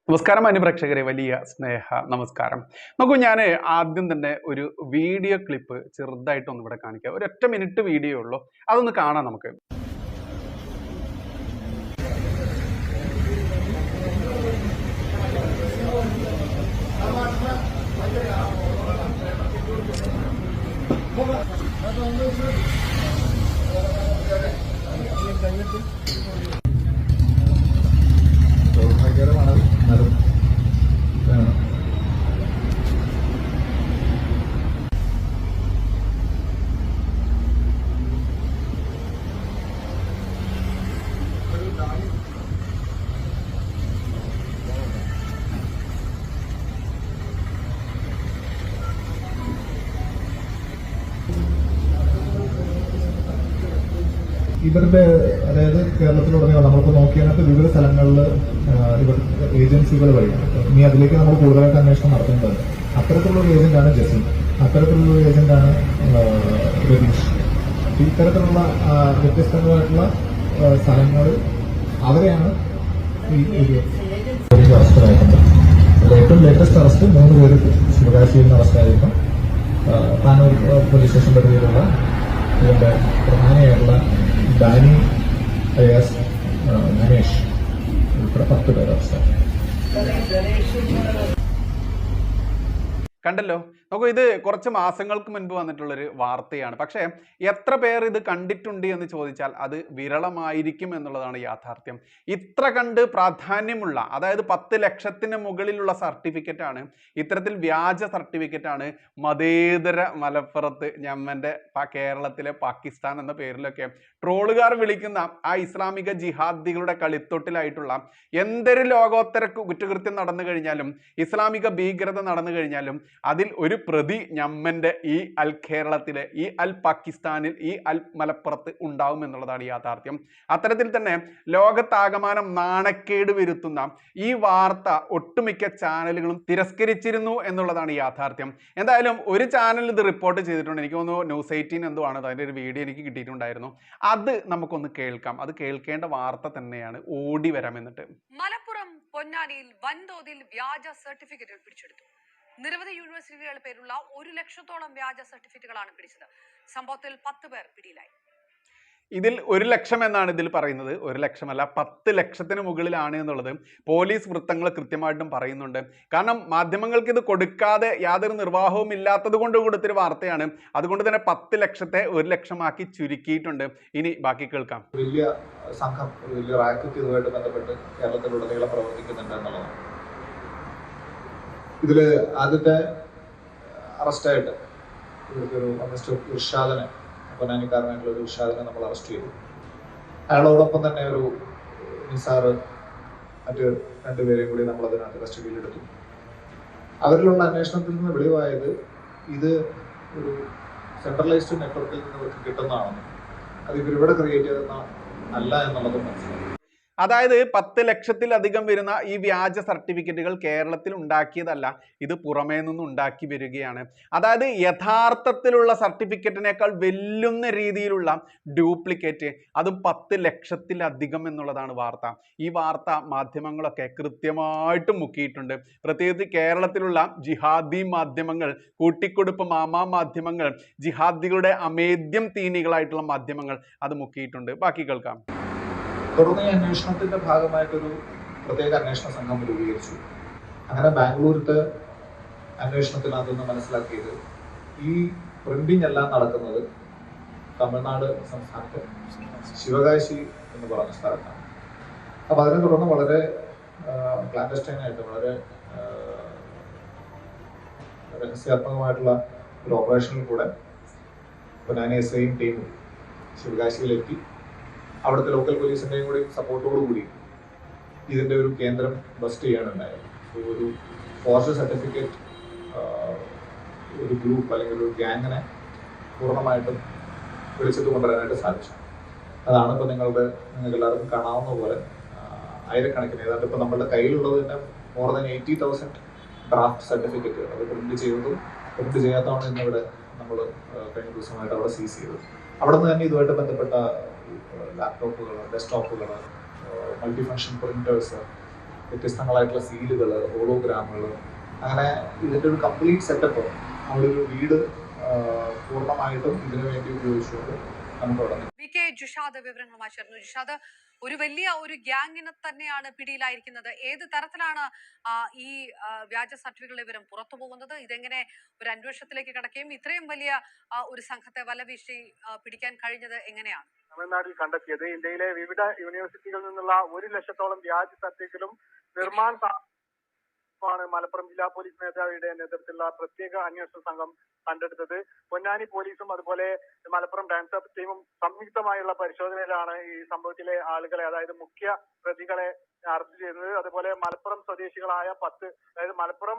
നമസ്കാരം അനുപ്രേക്ഷകരെ, വലിയ സ്നേഹ നമസ്കാരം. നോക്കൂ, ഞാൻ ആദ്യം തന്നെ ഒരു വീഡിയോ ക്ലിപ്പ് ചെറുതായിട്ടൊന്ന് ഇവിടെ കാണിക്കാം. ഒരൊറ്റ മിനിറ്റ് വീഡിയോ ഉള്ളൂ, അതൊന്ന് കാണാം നമുക്ക്. ഇവരുടെ അതായത് കേരളത്തിലുടനീളം നമ്മളിപ്പോൾ നോക്കിയതിനകത്ത് വിവിധ സ്ഥലങ്ങളിൽ ഇവർ ഏജൻസികൾ വഴി ഇനി അതിലേക്ക് നമ്മൾ കൂടുതലായിട്ട് അന്വേഷണം നടത്തേണ്ടത്. അത്തരത്തിലുള്ള ഒരു ഏജന്റാണ് ജസിൻ, അത്തരത്തിലുള്ള ഒരു ഏജന്റാണ് രതീഷ്. ഇത്തരത്തിലുള്ള വ്യത്യസ്തങ്ങളായിട്ടുള്ള സ്ഥലങ്ങൾ അവരെയാണ് ഈ അറസ്റ്റിലായിട്ടുണ്ട്. ഏറ്റവും ലേറ്റസ്റ്റ് അറസ്റ്റ് 3 പേര് ശിവകാശിയിൽ നിന്ന് അറസ്റ്റായിരിക്കും. താനൂർ പോലീസ് സ്റ്റേഷൻ പരിധിയിലുള്ള ഇതിന്റെ പ്രധാനിയായിട്ടുള്ള ഡാനി അയാസ് ഗണേഷ് ഉൾപ്പെടെ 10 പേര് അറസ്റ്റായി. കണ്ടല്ലോ, നോക്കൂ, ഇത് കുറച്ച് മാസങ്ങൾക്ക് മുൻപ് വന്നിട്ടുള്ളൊരു വാർത്തയാണ്. പക്ഷേ എത്ര പേർ ഇത് കണ്ടിട്ടുണ്ട് എന്ന് ചോദിച്ചാൽ അത് വിരളമായിരിക്കും എന്നുള്ളതാണ് യാഥാർത്ഥ്യം. ഇത്ര കണ്ട് പ്രാധാന്യമുള്ള, അതായത് 10 ലക്ഷത്തിന് മുകളിലുള്ള സർട്ടിഫിക്കറ്റാണ്, ഇത്തരത്തിൽ വ്യാജ സർട്ടിഫിക്കറ്റാണ് മതേതര മലപ്പുറത്ത് ഞമ്മൻ്റെ കേരളത്തിലെ പാകിസ്ഥാൻ എന്ന പേരിലൊക്കെ ട്രോളുകാർ വിളിക്കുന്ന ആ ഇസ്ലാമിക ജിഹാദികളുടെ കളിത്തൊട്ടിലായിട്ടുള്ള എന്തൊരു ലോകോത്തര കുറ്റകൃത്യം നടന്നു കഴിഞ്ഞാലും, ഇസ്ലാമിക ഭീകരത നടന്നു കഴിഞ്ഞാലും അതിൽ ഒരു പ്രതി ഞമ്മൻ്റെ ഈ അൽ കേരളത്തിലെ, ഈ അൽ പാകിസ്ഥാനിൽ, ഈ അൽ മലപ്പുറത്ത് ഉണ്ടാവും എന്നുള്ളതാണ് യാഥാർത്ഥ്യം. അത്തരത്തിൽ തന്നെ ലോകത്താകമാനം നാണക്കേട് വരുത്തുന്ന ഈ വാർത്ത ഒട്ടുമിക്ക ചാനലുകളും തിരസ്കരിച്ചിരുന്നു എന്നുള്ളതാണ് യാഥാർത്ഥ്യം. എന്തായാലും ഒരു ചാനൽ ഇത് റിപ്പോർട്ട് ചെയ്തിട്ടുണ്ട്. എനിക്ക് തോന്നുന്നു ന്യൂസ് 18 എന്തോ ആണ്, അതിൻ്റെ ഒരു വീഡിയോ എനിക്ക് കിട്ടിയിട്ടുണ്ടായിരുന്നു. അത് നമുക്കൊന്ന് കേൾക്കാം. അത് കേൾക്കേണ്ട വാർത്ത തന്നെയാണ്. ഓടി വരാം. എന്നിട്ട് മലപ്പുറം പൊന്നാനിയിൽ വൻതോതിൽ വ്യാജ സർട്ടിഫിക്കറ്റുകൾ പിടിച്ചെടുത്തു. നിരവധി യൂണിവേഴ്സിറ്റികളുടെ പേരുള്ള 1 ലക്ഷത്തോളം വ്യാജ സർട്ടിഫിക്കറ്റുകളാണ് പിടിച്ചത്. സംഭവത്തിൽ 10 പേർ പിടിയിലായി. ഇതിൽ 1 ലക്ഷം എന്നാണ് ഇതിൽ പറയുന്നത്. 1 ലക്ഷമല്ല, 10 ലക്ഷത്തിന് മുകളിലാണ് എന്നുള്ളത് പോലീസ് വൃത്തങ്ങൾ കൃത്യമായിട്ടും പറയുന്നുണ്ട്. കാരണം മാധ്യമങ്ങൾക്ക് ഇത് കൊടുക്കാതെ യാതൊരു നിർവാഹവും ഇല്ലാത്തത് കൊണ്ട് കൊടുത്തൊരു വാർത്തയാണ്. അതുകൊണ്ട് തന്നെ 10 ലക്ഷത്തെ 1 ലക്ഷമാക്കി ചുരുക്കിയിട്ടുണ്ട്. ഇനി ബാക്കി കേൾക്കാം. വലിയ സംഘം, വലിയ റാക്കറ്റ് ഇതുമായിട്ട് ബന്ധപ്പെട്ട് കേരളത്തിലുടനീളം പ്രവർത്തിക്കുന്നുണ്ട് എന്നുള്ളതാണ്. ഇതില് ആദ്യത്തെ അറസ്റ്റായിട്ട് ഇവർക്കൊരു മിസ്റ്റർ ഇർഷാദിനെ, പൊന്നാനിക്കാരനായിട്ടുള്ള ഒരു ഇർഷാദിനെ നമ്മൾ അറസ്റ്റ് ചെയ്തു. അയാളോടൊപ്പം തന്നെ ഒരു നിസാർ, മറ്റ് 2 പേരെയും കൂടി നമ്മൾ അതിനകത്ത് കസ്റ്റഡിയിലെടുത്തു. അവരിലുള്ള അന്വേഷണത്തിൽ നിന്ന് വെളിവായത് ഇത് ഒരു സെൻട്രലൈസ്ഡ് നെറ്റ്വർക്കിൽ നിന്ന് ഇവർക്ക് കിട്ടുന്നതാണെന്നും അത് ഇവരിവിടെ ക്രിയേറ്റ് ചെയ്യുന്ന അല്ല എന്നുള്ളതും മനസ്സിലായി. അതായത് 10 ലക്ഷത്തിലധികം വരുന്ന ഈ വ്യാജ സർട്ടിഫിക്കറ്റുകൾ കേരളത്തിൽ ഉണ്ടാക്കിയതല്ല, ഇത് പുറമേ നിന്ന് ഉണ്ടാക്കി വരികയാണ്. അതായത് യഥാർത്ഥത്തിലുള്ള സർട്ടിഫിക്കറ്റിനേക്കാൾ വെല്ലുന്ന രീതിയിലുള്ള ഡ്യൂപ്ലിക്കേറ്റ്, അതും 10 ലക്ഷത്തിലധികം എന്നുള്ളതാണ് വാർത്ത. ഈ വാർത്ത മാധ്യമങ്ങളൊക്കെ കൃത്യമായിട്ട് മുക്കിയിട്ടുണ്ട്. പ്രത്യേകിച്ച് കേരളത്തിലുള്ള ജിഹാദി മാധ്യമങ്ങൾ, കൂട്ടിക്കൊടുപ്പ് മാമാ മാധ്യമങ്ങൾ, ജിഹാദികളുടെ അമേദ്യം തീനികളായിട്ടുള്ള മാധ്യമങ്ങൾ അത് മുക്കിയിട്ടുണ്ട്. ബാക്കി കേൾക്കാം. തുടർന്ന് ഈ അന്വേഷണത്തിന്റെ ഭാഗമായിട്ടൊരു പ്രത്യേക അന്വേഷണ സംഘം രൂപീകരിച്ചു. അങ്ങനെ ബാംഗ്ലൂരിലത്തെ അന്വേഷണത്തിനകത്ത് നിന്ന് മനസ്സിലാക്കിയത് ഈ പ്രിന്റിംഗ് എല്ലാം നടക്കുന്നത് തമിഴ്നാട് സംസ്ഥാനത്തെ ശിവകാശി എന്ന് പറഞ്ഞ സ്ഥലത്താണ്. അപ്പൊ അതിനെ തുടർന്ന് വളരെ ക്ലാൻഡസ്റ്റൈനായിട്ട്, വളരെ രഹസ്യാത്മകമായിട്ടുള്ള ഒരു ഓപ്പറേഷനിൽ കൂടെ പൊന്നാനി SIയും ടീമും ശിവകാശിയിലെത്തി അവിടുത്തെ ലോക്കൽ പോലീസിന്റെയും കൂടി സപ്പോർട്ടോടുകൂടി ഇതിന്റെ ഒരു കേന്ദ്രം ബസ്റ്റ് ചെയ്യാനുണ്ടായിരുന്നു. ഒരു ഫോർജ് സർട്ടിഫിക്കറ്റ് ഒരു ഗ്രൂപ്പ് അല്ലെങ്കിൽ ഒരു ഗ്യാങ്ങിനെ പൂർണ്ണമായിട്ടും വിളിച്ചിട്ട് കൊണ്ടുവരാനായിട്ട് സാധിച്ചു. അതാണ് ഇപ്പോൾ നിങ്ങൾക്ക് എല്ലാവർക്കും കാണാവുന്ന പോലെ ആയിരക്കണക്കിന്, ഏതാണ്ട് ഇപ്പോൾ നമ്മുടെ കയ്യിലുള്ളത് തന്നെ more than 80,000 ഡ്രാഫ്റ്റ് സർട്ടിഫിക്കറ്റുകൾ. അത് പ്രിന്റ് ചെയ്തതും പ്രിന്റ് ചെയ്യാത്തതാണ് ഇന്നിവിടെ നമ്മൾ കഴിഞ്ഞ ദിവസമായിട്ട് അവിടെ സീസ് ചെയ്തത്. അവിടെ നിന്ന് തന്നെ ഇതുമായിട്ട് ബന്ധപ്പെട്ട ലാപ്ടോപ്പുകൾ, ഡെസ്ക്ടോപ്പുകൾ, മൾട്ടി ഫങ്ഷൻ പ്രിന്റേഴ്സ്, വ്യത്യസ്തങ്ങളായിട്ടുള്ള സീലുകൾ, ഹോളോഗ്രാമുകൾ, അങ്ങനെ ഇതിൻ്റെ ഒരു കംപ്ലീറ്റ് സെറ്റപ്പ് അവിടെ ഒരു വീട് പൂർണ്ണമായിട്ടും ഇതിനു വേണ്ടി ഉപയോഗിച്ചുകൊണ്ട് നമുക്ക് തുടങ്ങി. വി കെ ജിഷാദ് വിവരങ്ങളുമായി ചേർന്നു. ജിഷാദ്, ഒരു വലിയ ഗ്യാങ്ങിനെ തന്നെയാണ് പിടിയിലായിരിക്കുന്നത്. ഏത് തരത്തിലാണ് ഈ വ്യാജ സർട്ടിഫിക്കറ്റ് വിവരം പുറത്തു പോകുന്നത്? ഇതെങ്ങനെ ഒരു അന്വേഷണത്തിലേക്ക് കടക്കുകയും ഇത്രയും വലിയ ഒരു സംഘത്തെ വലവീശി പിടിക്കാൻ കഴിഞ്ഞത് എങ്ങനെയാണ്? തമിഴ്നാട്ടിൽ കണ്ടെത്തിയത് ഇന്ത്യയിലെ വിവിധ യൂണിവേഴ്സിറ്റികളിൽ നിന്നുള്ള 1 ലക്ഷത്തോളം വ്യാജ സർട്ടിഫിക്കറ്റും നിർമ്മാണ ാണ് മലപ്പുറം ജില്ലാ പോലീസ് മേധാവിയുടെ നേതൃത്വത്തിലുള്ള പ്രത്യേക അന്വേഷണ സംഘം കണ്ടെടുത്തത്. പൊന്നാനി പോലീസും അതുപോലെ മലപ്പുറം ഡാൻസ് ടീമും സംയുക്തമായുള്ള പരിശോധനയിലാണ് ഈ സംഭവത്തിലെ ആളുകളെ, അതായത് മുഖ്യ പ്രതികളെ അറസ്റ്റ് ചെയ്തത്. അതുപോലെ മലപ്പുറം സ്വദേശികളായ 10, അതായത് മലപ്പുറം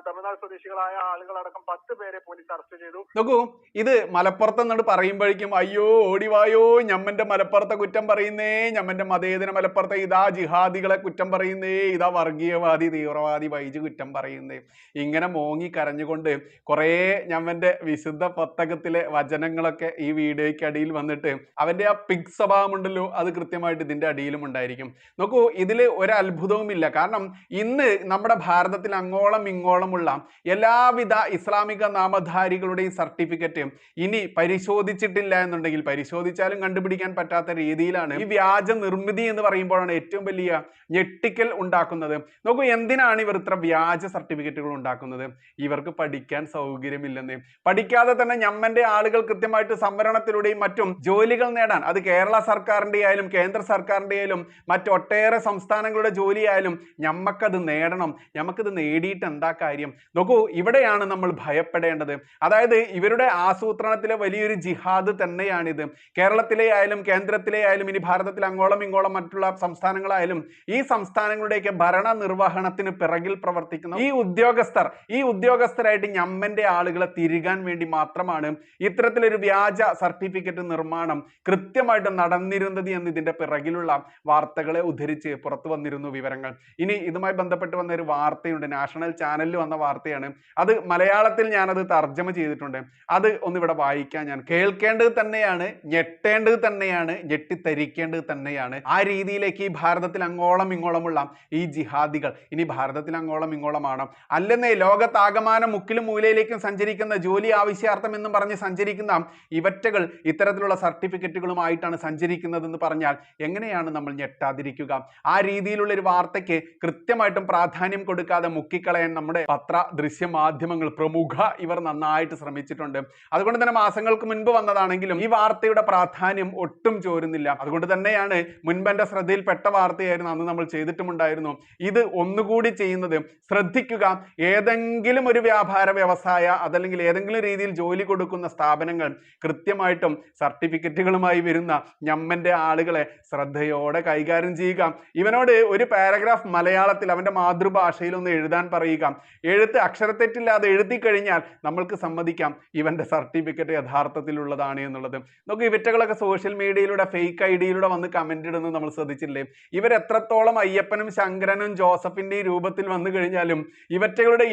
തമിഴ്നാട് സ്വദേശികളായ ആളുകളടക്കം 10 പേരെ പോലീസ് അറസ്റ്റ് ചെയ്തു. നോക്കൂ, ഇത് മലപ്പുറത്ത് എന്നിട്ട് പറയുമ്പോഴേക്കും അയ്യോ ഓടിവായോ, ഞമ്മന്റെ മലപ്പുറത്തെ കുറ്റം പറയുന്നേ, ഞമ്മന്റെ മതേതര മലപ്പുറത്തെ ഇതാ ജിഹാദികളെ കുറ്റം പറയുന്നേ, ഇതാ വർഗീയവാദി തീവ്രവാദി വൈജ് കുറ്റം പറയുന്നേ, ഇങ്ങനെ മോങ്ങി കരഞ്ഞുകൊണ്ട് കുറേ ഞമ്മന്റെ വിശുദ്ധ പുസ്തകത്തിലെ വചനങ്ങളൊക്കെ ഈ വീഡിയോയ്ക്ക് അടിയിൽ വന്നിട്ട് അവന്റെ ആ പിഗ് സ്വഭാവമുണ്ടല്ലോ, അത് കൃത്യമായിട്ട് ഇതിന്റെ അടിയിലും ഉണ്ടായിരിക്കും. നോക്കൂ, ഇതിൽ ഒരു അത്ഭുതവുമില്ല. കാരണം ഇന്ന് നമ്മുടെ ഭാരതത്തിൽ അങ്ങോളം ഇങ്ങോളമുള്ള എല്ലാവിധ ഇസ്ലാമിക നാമധാരികളുടെയും സർട്ടിഫിക്കറ്റ് ഇനി പരിശോധിച്ചിട്ടില്ല എന്നുണ്ടെങ്കിൽ, പരിശോധിച്ചാലും കണ്ടുപിടിക്കാൻ പറ്റാത്ത രീതിയിലാണ് ഈ വ്യാജ നിർമ്മിതി എന്ന് പറയുമ്പോഴാണ് ഏറ്റവും വലിയ ഞെട്ടിക്കൽ ഉണ്ടാക്കുന്നത്. നോക്കൂ, എന്തിനാണ് ഇവർ ഇത്ര വ്യാജ സർട്ടിഫിക്കറ്റുകൾ ഉണ്ടാക്കുന്നത്? ഇവർക്ക് പഠിക്കാൻ സൗകര്യമില്ലെന്ന്. പഠിക്കാതെ തന്നെ ഞമ്മന്റെ ആളുകൾ കൃത്യമായിട്ട് സംവരണത്തിലൂടെയും മറ്റും ജോലികൾ നേടാൻ, അത് കേരള സർക്കാരിന്റെ ആയാലും കേന്ദ്ര സർക്കാരിന്റെ ആയാലും മറ്റൊട്ടേറെ സംസ്ഥാനങ്ങളുടെ ജോലിയായാലും ഞമ്മക്കത് നേടണം. ഞമ്മക്കത് നേടിയിട്ട് എന്താ കാര്യം? നോക്കൂ, ഇവിടെയാണ് നമ്മൾ ഭയപ്പെടേണ്ടത്. അതായത് ഇവരുടെ ആസൂത്രണത്തിലെ വലിയൊരു ജിഹാദ് തന്നെയാണിത്. കേരളത്തിലെ ആയാലും കേന്ദ്രത്തിലെ ആയാലും ഇനി ഭാരതത്തിൽ അങ്ങോളം ഇങ്ങോളം മറ്റുള്ള സംസ്ഥാനങ്ങളായാലും ഈ സംസ്ഥാനങ്ങളുടെയൊക്കെ ഭരണ നിർവഹണത്തിന് പിറകിൽ പ്രവർത്തിക്കുന്ന ഈ ഉദ്യോഗസ്ഥരായിട്ട് ഞമ്മന്റെ ആളുകളെ തിരികാൻ വേണ്ടി മാത്രമാണ് ഇത്തരത്തിലൊരു വ്യാജ സർട്ടിഫിക്കറ്റ് നിർമ്മാണം കൃത്യമായിട്ട് നടന്നിരുന്നത് എന്ന് ഇതിന്റെ പിറകിലുള്ള വാർത്തകളെ ഉദ്ധരിച്ച് പുറത്തു വന്നിരുന്നു വിവരങ്ങൾ. ഇനി ഇതുമായി ബന്ധപ്പെട്ട് വന്ന ഒരു വാർത്തയുണ്ട്, നാഷണൽ ചാനലിൽ വന്ന വാർത്തയാണ്. അത് മലയാളത്തിൽ ഞാനത് തർജ്ജമ ചെയ്തിട്ടുണ്ട്. അത് ഒന്നിവിടെ വായിക്കാൻ ഞാൻ. കേൾക്കേണ്ടത് തന്നെയാണ്, ഞെട്ടേണ്ടത് തന്നെയാണ്, ഞെട്ടിത്തരിക്കേണ്ടത് തന്നെയാണ്. ആ രീതിയിലേക്ക് ഈ ഭാരതത്തിൽ അങ്ങോളം ഇങ്ങോളമുള്ള ഈ ജിഹാദികൾ ഇനി ഭാരതത്തിൽ അങ്ങോളം ഇങ്ങോളമാണ്. അല്ലെന്നേ, ലോകത്താകമാനം മുക്കിലും മൂലയിലേക്കും സഞ്ചരിക്കുന്ന ജോലി ആവശ്യാർത്ഥം എന്നും പറഞ്ഞ് സഞ്ചരിക്കുന്ന ഇവറ്റകൾ ഇത്തരത്തിലുള്ള സർട്ടിഫിക്കറ്റുകളുമായിട്ടാണ് സഞ്ചരിക്കുന്നതെന്ന് പറഞ്ഞാൽ എങ്ങനെയാണ് നമ്മൾ ഞെട്ടാതിരിക്കുക? ആ രീതിയിലുള്ള ഒരു വാർത്തയ്ക്ക് കൃത്യമായിട്ടും പ്രാധാന്യം കൊടുക്കാതെ മുക്കിക്കളയാൻ നമ്മുടെ പത്ര ദൃശ്യ മാധ്യമങ്ങൾ പ്രമുഖ ഇവർ നന്നായിട്ട് ശ്രമിച്ചിട്ടുണ്ട്. അതുകൊണ്ട് തന്നെ മാസങ്ങൾക്ക് മുൻപ് വന്നതാണെങ്കിലും ഈ വാർത്തയുടെ പ്രാധാന്യം ഒട്ടും ചോരുന്നില്ല. അതുകൊണ്ട് തന്നെയാണ് മുൻപ് എൻ്റെ ശ്രദ്ധയിൽപ്പെട്ട വാർത്തയായിരുന്നു, അന്ന് നമ്മൾ ചെയ്തിട്ടുമുണ്ടായിരുന്നു. ഇത് ഒന്നുകൂടി ചെയ്യുന്നത് ശ്രദ്ധിക്കുക. ഏതെങ്കിലും ഒരു വ്യാപാര വ്യവസായ അതല്ലെങ്കിൽ ഏതെങ്കിലും രീതിയിൽ ജോലി കൊടുക്കുന്ന സ്ഥാപനങ്ങൾ കൃത്യമായിട്ടും സർട്ടിഫിക്കറ്റുകളുമായി വരുന്ന ഞമ്മന്റെ ആളുകളെ ശ്രദ്ധയോടെ കൈകാര്യം ചെയ്യുക. ഇവനോട് ഒരു പാരഗ്രാഫ് മലയാളത്തിൽ അവന്റെ മാതൃഭാഷയിൽ ഒന്ന് എഴുതാൻ പറയുക. എഴുത്ത് അക്ഷരത്തെറ്റില്ലാതെ എഴുതി കഴിഞ്ഞാൽ നമ്മൾക്ക് സമ്മതിക്കാം ഇവന്റെ സർട്ടിഫിക്കറ്റ് യഥാർത്ഥത്തിലുള്ളതാണ് എന്നുള്ളത്. നമുക്ക് ഇവറ്റകളൊക്കെ സോഷ്യൽ മീഡിയയിലൂടെ ഫേക്ക് ഐഡിയിലൂടെ വന്ന് കമന്റ് ഇടുന്നത് നമ്മൾ ശ്രദ്ധിച്ചില്ലേ? ഇവരെത്രത്തോളം അയ്യപ്പനും ശങ്കരനും ജോസഫിന്റെ രൂപത്തിൽ വന്നു കഴിഞ്ഞാലും ഇവറ്റകളുടെ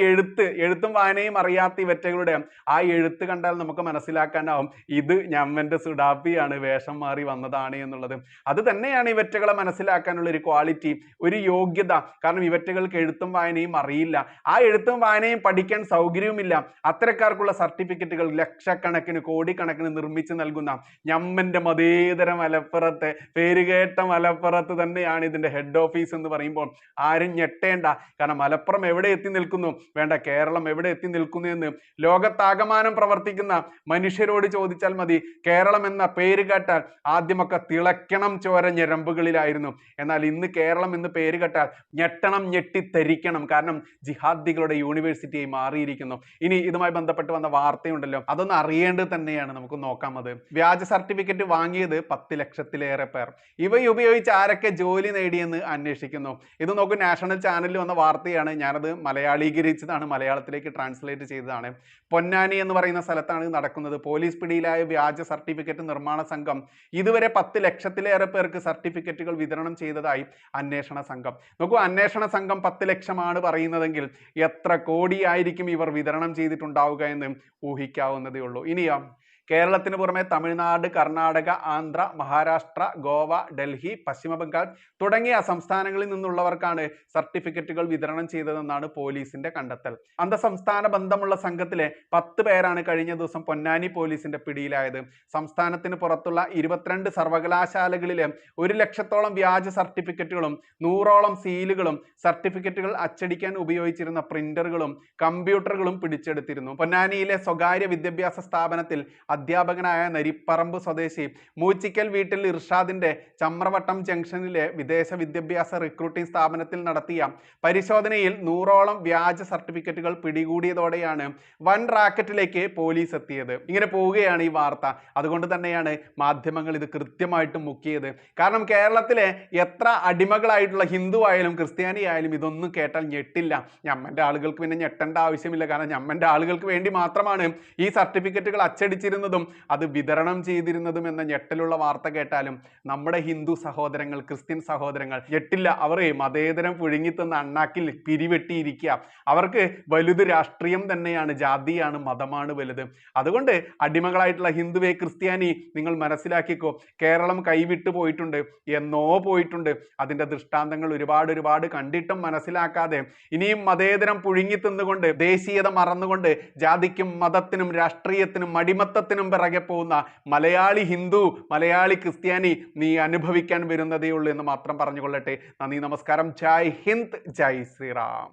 എഴുത്തും വായനയും അറിയാത്ത ഇവറ്റകളുടെ ആ എഴുത്ത് കണ്ടാൽ നമുക്ക് മനസ്സിലാക്കാനാവും ഇത് ഞമ്മന്റെ സുഡാപ്പിയാണ്, വേഷം മാറി വന്നതാണ് എന്നുള്ളത്. അത് തന്നെയാണ് ഇവറ്റകളെ മനസ്സിലാക്കാനുള്ള ഒരു ക്വാളിറ്റി, ഒരു യോഗ്യത. കാരണം ഇവറ്റകൾക്ക് എഴുത്തും വായനയും അറിയില്ല, ആ എഴുത്തും വായനയും പഠിക്കാൻ സൗകര്യവുമില്ല. അത്തരക്കാർക്കുള്ള സർട്ടിഫിക്കറ്റുകൾ ലക്ഷക്കണക്കിന് കോടിക്കണക്കിന് നിർമ്മിച്ച് നൽകുന്ന ഞമ്മന്റെ മതേതര മലപ്പുറത്തെ പേരുകേട്ട മലപ്പുറത്ത് തന്നെയാണ് ഇതിന്റെ ഹെഡ് ഓഫീസ് എന്ന് പറയുമ്പോൾ ആരും ഞെട്ടേണ്ട. കാരണം മലപ്പുറം എവിടെ എത്തി നിൽക്കുന്നു, വേണ്ട കേരളം എവിടെ എത്തി നിൽക്കുന്നു എന്ന് ലോകത്താകമാനം പ്രവർത്തിക്കുന്ന മനുഷ്യരോട് ചോദിച്ചാൽ മതി. കേരളം എന്ന പേര് കേട്ടാൽ ആദ്യമൊക്കെ തിളക്കണം ചോര ഞരമ്പുകളിലായിരുന്നു. എന്നാൽ ഇന്ന് കേരളം എന്ന് പേര് കേട്ടാൽ ഞെട്ടണം, ഞെട്ടിത്തരിക്കണം. കാരണം ജിഹാദികളുടെ യൂണിവേഴ്സിറ്റിയായി മാറിയിരിക്കുന്നു. ഇനി ഇതുമായി ബന്ധപ്പെട്ട് വന്ന വാർത്തയുണ്ടല്ലോ, അതൊന്ന് അറിയേണ്ടത് തന്നെയാണ്. നമുക്ക് നോക്കാം. അത് വ്യാജ സർട്ടിഫിക്കറ്റ് വാങ്ങിയത് 10 ലക്ഷത്തിലേറെ പേർ. ഇവയുപയോഗിച്ച് ആരൊക്കെ ജോലി നേടിയെന്ന് അന്വേഷിക്കുന്നു. ഇത് നോക്കൂ, നാഷണൽ ചാനലിൽ വന്ന വാർത്തയാണ്. ഞാനത് മലയാളീകരിച്ചതാണ്, മലയാളത്തിലേക്ക് ട്രാൻസ്ലേറ്റ് ചെയ്തതാണ്. പൊന്നാനി എന്ന് പറയുന്ന സ്ഥലത്താണ് നടക്കുന്നത്. പോലീസ് പിടിയിലായ വ്യാജ സർട്ടിഫിക്കറ്റ് നിർമ്മാണ സംഘം ഇതുവരെ 10 ലക്ഷത്തിലേറെ പേർക്ക് സർട്ടിഫിക്കറ്റുകൾ വിതരണം ചെയ്തതായി അന്വേഷണ സംഘം. നോക്കൂ, അന്വേഷണ സംഘം 10 ലക്ഷമാണ് പറയുന്നതെങ്കിൽ എത്ര കോടിയായിരിക്കും ഇവർ വിതരണം ചെയ്തിട്ടുണ്ടാവുക എന്ന് ഊഹിക്കാവുന്നതേ ഉള്ളൂ. ഇനിയോ കേരളത്തിന് പുറമെ തമിഴ്നാട്, കർണാടക, ആന്ധ്ര, മഹാരാഷ്ട്ര, ഗോവ, ഡൽഹി, പശ്ചിമ ബംഗാൾ തുടങ്ങിയ സംസ്ഥാനങ്ങളിൽ നിന്നുള്ളവർക്കാണ് സർട്ടിഫിക്കറ്റുകൾ വിതരണം ചെയ്തതെന്നാണ് പോലീസിന്റെ കണ്ടെത്തൽ. അന്തർസംസ്ഥാന ബന്ധമുള്ള സംഘത്തിലെ 10 പേരാണ് കഴിഞ്ഞ ദിവസം പൊന്നാനി പോലീസിന്റെ പിടിയിലായത്. സംസ്ഥാനത്തിന് പുറത്തുള്ള 22 സർവകലാശാലകളിലെ 1 ലക്ഷത്തോളം വ്യാജ സർട്ടിഫിക്കറ്റുകളും 100ഓളം സീലുകളും സർട്ടിഫിക്കറ്റുകൾ അച്ചടിക്കാൻ ഉപയോഗിച്ചിരുന്ന പ്രിന്ററുകളും കമ്പ്യൂട്ടറുകളും പിടിച്ചെടുത്തിരുന്നു. പൊന്നാനിയിലെ സ്വകാര്യ വിദ്യാഭ്യാസ സ്ഥാപനത്തിൽ അധ്യാപകനായ നരിപ്പറമ്പ് സ്വദേശി മൂച്ചിക്കൽ വീട്ടിൽ ഇർഷാദിന്റെ ചമ്രവട്ടം ജംഗ്ഷനിലെ വിദേശ വിദ്യാഭ്യാസ റിക്രൂട്ടിംഗ് സ്ഥാപനത്തിൽ നടത്തിയ പരിശോധനയിൽ 100ഓളം വ്യാജ സർട്ടിഫിക്കറ്റുകൾ പിടികൂടിയതോടെയാണ് വൻ റാക്കറ്റിലേക്ക് പോലീസ് എത്തിയത്. ഇങ്ങനെ പോവുകയാണ് ഈ വാർത്ത. അതുകൊണ്ട് തന്നെയാണ് മാധ്യമങ്ങൾ ഇത് കൃത്യമായിട്ട് മുക്കിയത്. കാരണം കേരളത്തിലെ എത്ര അടിമകളായിട്ടുള്ള ഹിന്ദു ആയാലും ക്രിസ്ത്യാനി ആയാലും ഇതൊന്നും കേട്ടാൽ ഞെട്ടില്ല. ഞമ്മൻ്റെ ആളുകൾക്ക് പിന്നെ ഞെട്ടേണ്ട ആവശ്യമില്ല. കാരണം ഞമ്മൻ്റെ ആളുകൾക്ക് വേണ്ടി മാത്രമാണ് ഈ സർട്ടിഫിക്കറ്റുകൾ അച്ചടിച്ചിരുന്നതും അത് വിതരണം ചെയ്തിരുന്നതും എന്ന ഞെട്ടലുള്ള വാർത്ത കേട്ടാലും നമ്മുടെ ഹിന്ദു സഹോദരങ്ങൾ, ക്രിസ്ത്യൻ സഹോദരങ്ങൾ ഞെട്ടില്ല. അവർ മതേതരം പുഴുങ്ങിത്തന്ന അണ്ണാക്കിൽ പിരിവെട്ടിയിരിക്കുക. അവർക്ക് വലുത് രാഷ്ട്രീയം തന്നെയാണ്, ജാതിയാണ്, മതമാണ് വലുത്. അതുകൊണ്ട് അടിമകളായിട്ടുള്ള ഹിന്ദുവേ, ക്രിസ്ത്യാനി, നിങ്ങൾ മനസ്സിലാക്കിക്കോ, കേരളം കൈവിട്ടു പോയിട്ടുണ്ട്, എന്നോ പോയിട്ടുണ്ട്. അതിൻ്റെ ദൃഷ്ടാന്തങ്ങൾ ഒരുപാട് കണ്ടിട്ടും മനസ്സിലാക്കാതെ ഇനിയും മതേതരം പുഴുങ്ങി തിന്നുകൊണ്ട് ദേശീയത മറന്നുകൊണ്ട് ജാതിക്കും മതത്തിനും രാഷ്ട്രീയത്തിനും അടിമത്തത്തിനും പിറകെ പോകുന്ന മലയാളി ഹിന്ദു, മലയാളി ക്രിസ്ത്യാനി, നീ അനുഭവിക്കാൻ വരുന്നതേ ഉള്ളൂ എന്ന് മാത്രം പറഞ്ഞുകൊള്ളട്ടെ. നന്ദി, നമസ്കാരം. ജയ് ഹിന്ദ്, ജയ് ശ്രീറാം.